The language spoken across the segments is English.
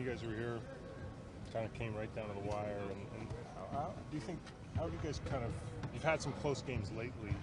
you guys were here, kind of came right down to the wire. And how do you think? How do you guys kind of? You've had some close games lately.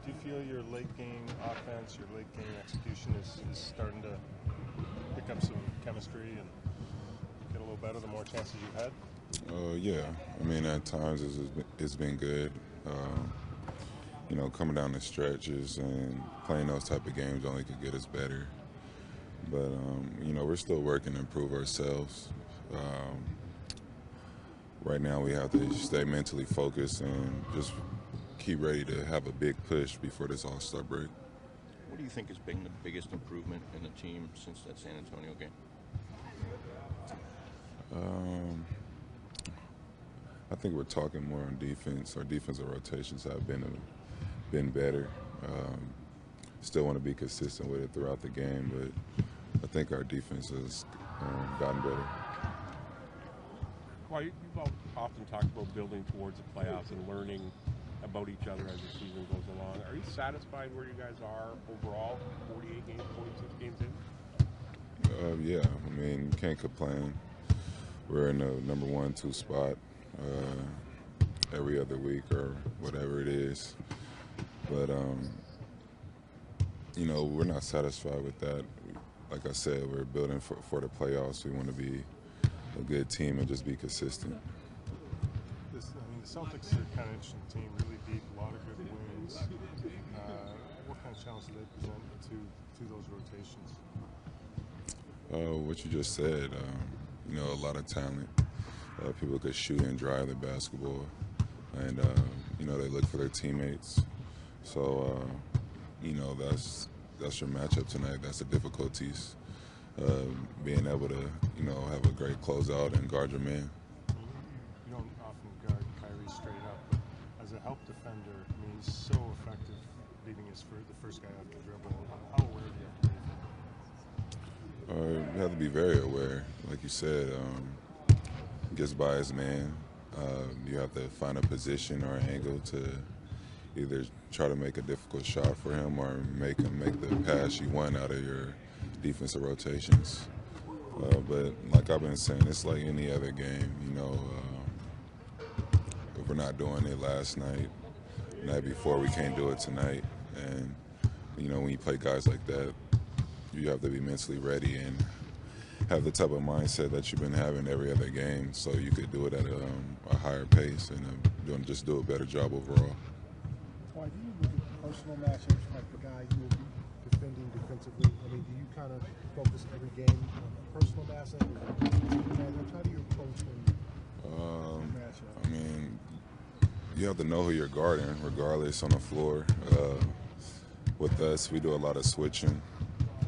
Do you feel your late game offense, your late game execution is starting to pick up some chemistry and get a little better the more chances you've had? Yeah. I mean, at times it's been good. You know, coming down the stretches and playing those type of games only could get us better. But, you know, we're still working to improve ourselves. Right now we have to stay mentally focused and just keep ready to have a big push before this All-Star break. What do you think has been the biggest improvement in the team since that San Antonio game? I think we're talking more on defense. Our defensive rotations have been better. Still want to be consistent with it throughout the game, but I think our defense has gotten better. Well, you've often talked about building towards the playoffs and learning about each other as the season goes along. Are you satisfied where you guys are overall, 48 games, 46 games in? Yeah, I mean, can't complain. We're in the number 1, 2 spot every other week or whatever it is. But, you know, we're not satisfied with that. Like I said, we're building for the playoffs. We want to be a good team and just be consistent. The Celtics are kind of interesting team, really deep, a lot of good wins. What kind of challenge do they present to those rotations? What you just said, you know, a lot of talent. People could shoot and drive the basketball, and you know, they look for their teammates. So, you know, that's your matchup tonight. That's the difficulties. Being able to, you know, have a great closeout and guard your man. You don't often guard Kyrie straight up, but as a help defender, I mean, he's so effective leading the first guy off the dribble. How aware do you have to be? You have to be very aware. Like you said, gets by his man. You have to find a position or an angle to either try to make a difficult shot for him or make him make the pass you want out of your defensive rotations. But like I've been saying, it's like any other game. You know, if we're not doing it last night, the night before, we can't do it tonight. And, you know, when you play guys like that, you have to be mentally ready and have the type of mindset that you've been having every other game, so you could do it at a higher pace and just do a better job overall. Why do you look at personal matchups like the guy you will be defending defensively? I mean, do you kind of focus every game on a personal matchup or how do you approach when matchup? I mean, you have to know who you're guarding, regardless on the floor. With us, we do a lot of switching,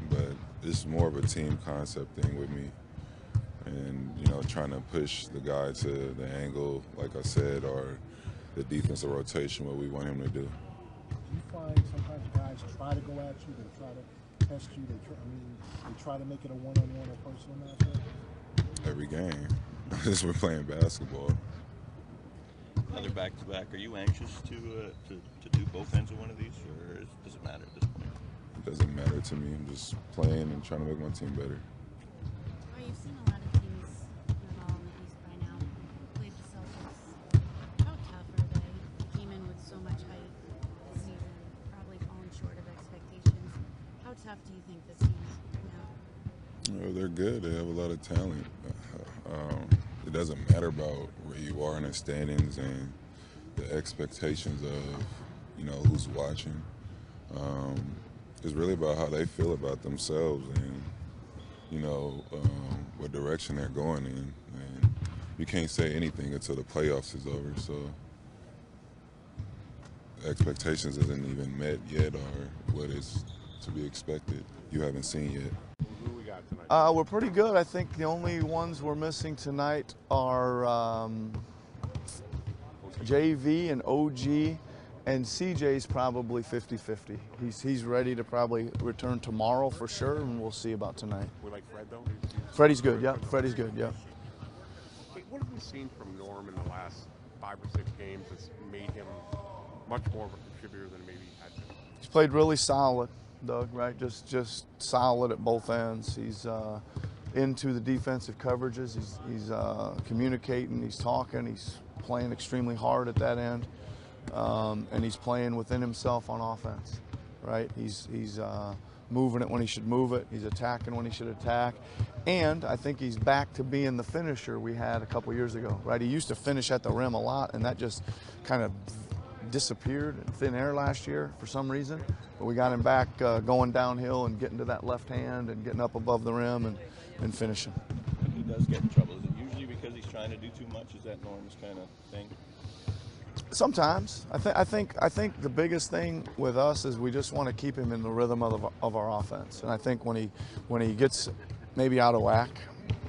but it's more of a team concept thing with me. And, you know, trying to push the guy to the angle, like I said, or the defensive rotation, what we want him to do. Do you find sometimes guys try to go at you, they try to test you, they try to make it a one-on-one or personal matchup? Every game, as we're playing basketball. Another back-to-back. Are you anxious to do both ends of one of these, or does it matter at this point? It doesn't matter to me. I'm just playing and trying to make my team better. Well, you've seen a lot of teams all in the East by now. Played the Celtics. How tough are they? They came in with so much hype this season, probably falling short of expectations. How tough do you think this team is right now? Well, they're good. They have a lot of talent. It doesn't matter about where you are in the standings and the expectations of, you know, who's watching. It's really about how they feel about themselves and, you know, what direction they're going in. And you can't say anything until the playoffs is over. So the expectations isn't even met yet or what is to be expected. You haven't seen yet. Who we got tonight? We're pretty good. I think the only ones we're missing tonight are JV and OG. And CJ's probably 50-50. He's ready to probably return tomorrow for sure, and we'll see about tonight. We like Fred, though? Freddie's good, yeah. Freddie's good, yeah. Hey, what have we seen from Norm in the last 5 or 6 games that's made him much more of a contributor than maybe he had been? He's played really solid, Doug, right? Just solid at both ends. into the defensive coverages. He's communicating, he's talking, he's playing extremely hard at that end, and he's playing within himself on offense, right? He's moving it when he should move it. He's attacking when he should attack. And I think he's back to being the finisher we had a couple years ago, right? He used to finish at the rim a lot, and that just kind of disappeared in thin air last year for some reason. But we got him back going downhill and getting to that left hand and getting up above the rim and finishing. When he does get in trouble, is it usually because he's trying to do too much? Is that Norm's kind of thing? Sometimes. I think the biggest thing with us is we just want to keep him in the rhythm of our offense. And I think when he gets maybe out of whack,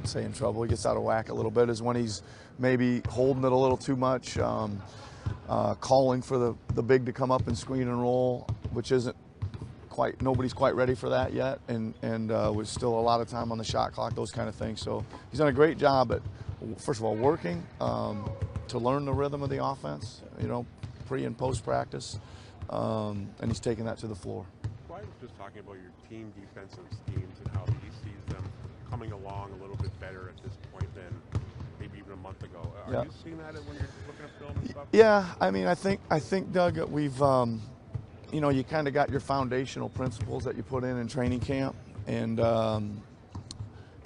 say in trouble, he gets out of whack a little bit, is when he's maybe holding it a little too much, calling for the big to come up and screen and roll, which isn't quite, nobody's quite ready for that yet, and with still a lot of time on the shot clock, those kind of things. So he's done a great job at, first of all, working to learn the rhythm of the offense, you know, pre and post practice, and he's taking that to the floor. Well, I was just talking about your team defensive schemes and how he sees them coming along a little bit better at this point than maybe even a month ago. Are you seeing that when you're looking at film and stuff? Yeah, I mean, I think Doug, we've, you know, you kind of got your foundational principles that you put in training camp, and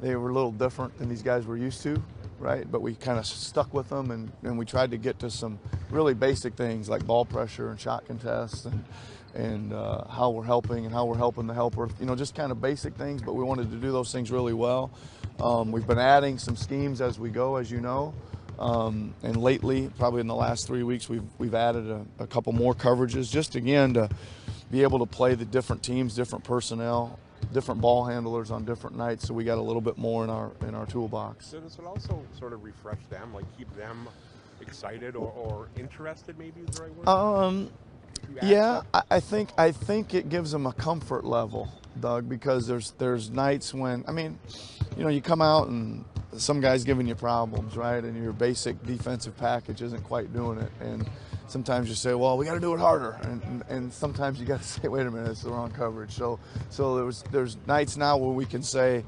they were a little different than these guys were used to, right? But we kind of stuck with them, and we tried to get to some really basic things like ball pressure and shot contests and how we're helping and how we're helping the helper, you know, just kind of basic things, but we wanted to do those things really well. We've been adding some schemes as we go, as you know, and lately, probably in the last 3 weeks, we've added a couple more coverages, just again to be able to play the different teams, different personnel, different ball handlers on different nights, so we got a little bit more in our toolbox. So does it also sort of refresh them, like keep them excited or interested, maybe is the right word? Yeah, I think it gives them a comfort level, Doug, because there's nights when, I mean, you know, you come out and some guy's giving you problems, right? And your basic defensive package isn't quite doing it. And sometimes you say, well, we got to do it harder. And sometimes you got to say, wait a minute, it's the wrong coverage. So there's nights now where we can say,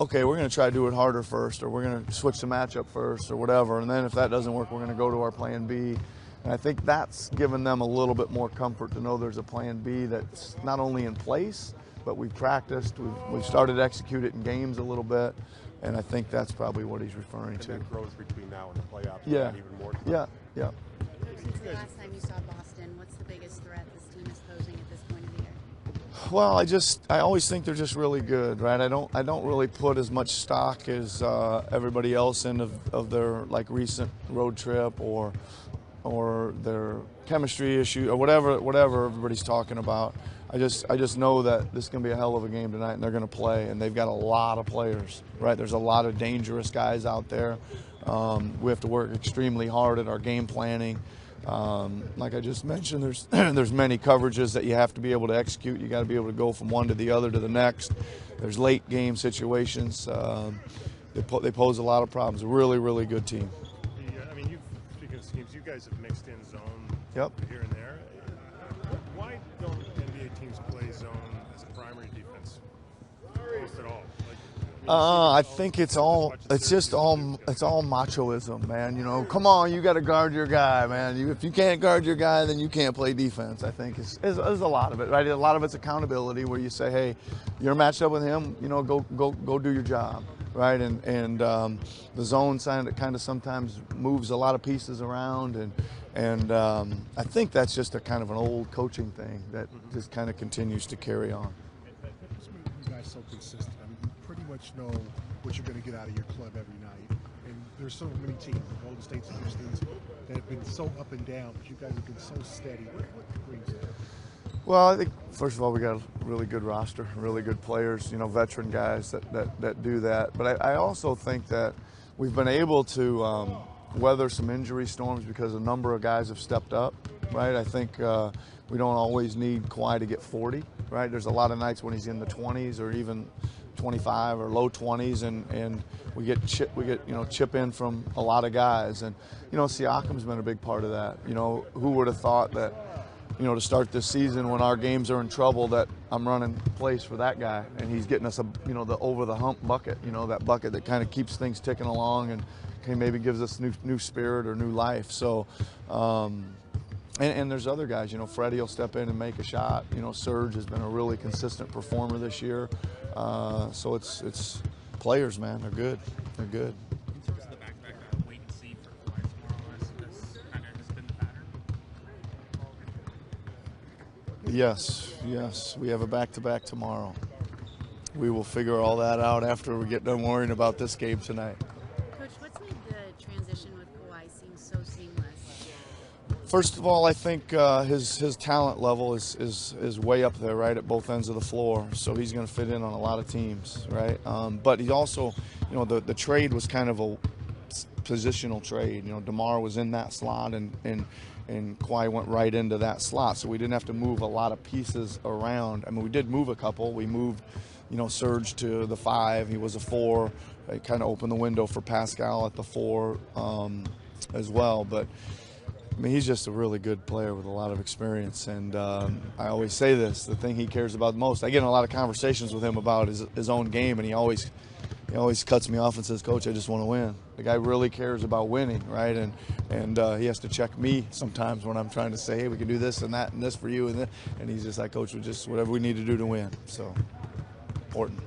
okay, we're going to try to do it harder first, or we're going to switch the matchup first, or whatever. And then if that doesn't work, we're going to go to our plan B. And I think that's given them a little bit more comfort to know there's a plan B that's not only in place, but we've practiced, we've started to execute it in games a little bit, and I think that's probably what he's referring to. And that grows between now and the playoffs. Yeah. Even more. Yeah. Since the last time you saw Boston, what's the biggest threat this team is posing at this point of the year? Well, I always think they're just really good, right? I don't really put as much stock as everybody else in of their like recent road trip or their chemistry issue or whatever everybody's talking about. I just know that this is going to be a hell of a game tonight, and they're going to play, and they've got a lot of players, right? There's a lot of dangerous guys out there. We have to work extremely hard at our game planning. Like I just mentioned, there's many coverages that you have to be able to execute. You got to be able to go from one to the other to the next. There's late game situations. They pose a lot of problems. A really, really good team. I mean, speaking of schemes, you guys have mixed in zone here and there. Why don't NBA teams play zone as a primary defense almost at all? I think it's all machoism, man. You know, come on, you got to guard your guy, man. If you can't guard your guy, then you can't play defense. I think is a lot of it, right? A lot of it's accountability, where you say, hey, you're matched up with him. You know, go do your job, right? And the zone kind of sometimes moves a lot of pieces around, and I think that's just a kind of an old coaching thing that just kind of continues to carry on. You guys so consistent. I mean, you pretty much know what you're going to get out of your club every night. And there's so many teams, the Golden States and Houston's, that have been so up and down, but you guys have been so steady. What brings it? Well, I think first of all we got a really good roster, really good players, you know, veteran guys that do that. But I also think that we've been able to weather some injury storms because a number of guys have stepped up, right? I think we don't always need Kawhi to get 40, right? There's a lot of nights when he's in the 20s or even 25 or low 20s, and we get chip in from a lot of guys, and you know, Siakam's been a big part of that. You know, who would have thought that to start this season when our games are in trouble, that I'm running plays for that guy, and he's getting us the over the hump bucket, that bucket that kind of keeps things ticking along and maybe gives us new spirit or new life. So, and there's other guys, Freddie will step in and make a shot. Serge has been a really consistent performer this year. So it's players, man. They're good. They're good. In terms of the back-to-back, wait and see for Kawhi tomorrow, this kind of has been the pattern? Yes. We have a back-to-back tomorrow. We will figure all that out after we get done worrying about this game tonight. Coach, what's made the transition with Kawhi seem so seamless? First of all, I think his talent level is way up there, right, at both ends of the floor. So he's going to fit in on a lot of teams, right? But he also, the trade was kind of a positional trade. DeMar was in that slot, and Kawhi went right into that slot. So we didn't have to move a lot of pieces around. I mean, we did move a couple. We moved, Serge to the 5. He was a 4. It kind of opened the window for Pascal at the 4 as well. But I mean, he's just a really good player with a lot of experience, and I always say this: the thing he cares about most. I get in a lot of conversations with him about his own game, and he always cuts me off and says, "Coach, I just want to win." The guy really cares about winning, right? And he has to check me sometimes when I'm trying to say, "Hey, we can do this and that and this for you," and he's just like, "Coach, we just whatever we need to do to win." So important.